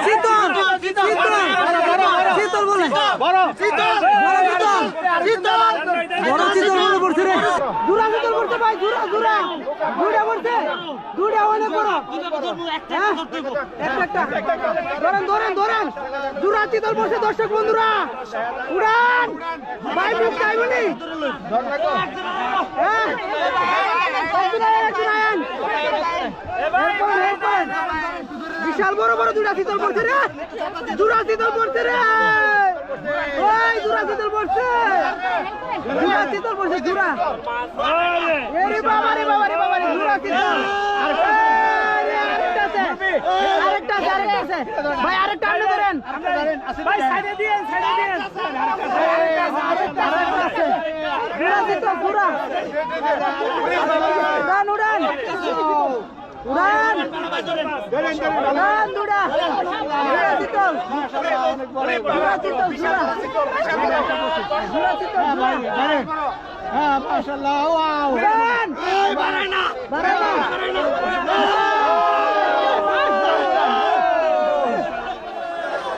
শীতল শীতল বলে বড় শীতল বড় শীতল বলে পড়ছে রে জুরা শীতল পড়ছে ভাই জুরা পড়ছে দুটা অনেক বড় একটা ধরেন জুরা শীতল পড়ছে দর্শক বন্ধুরা উড়ান ভাই বুক চাইবনি বিশাল বড় বড় দুটা শীতল পড়ছে রে জুরা শীতল পড়ছে রে ওই জুরা শীতল পড়ছে জুরা এরে বাবা রে জুরা শীতল আরেকটা আছে ভাই আরেকটা আপনি ধরেন ভাই সাইডে দিয়েন জুরা শীতল জুরা উড়ান দুটা শীতল মাশাআল্লাহ ওয়াও বাড়াই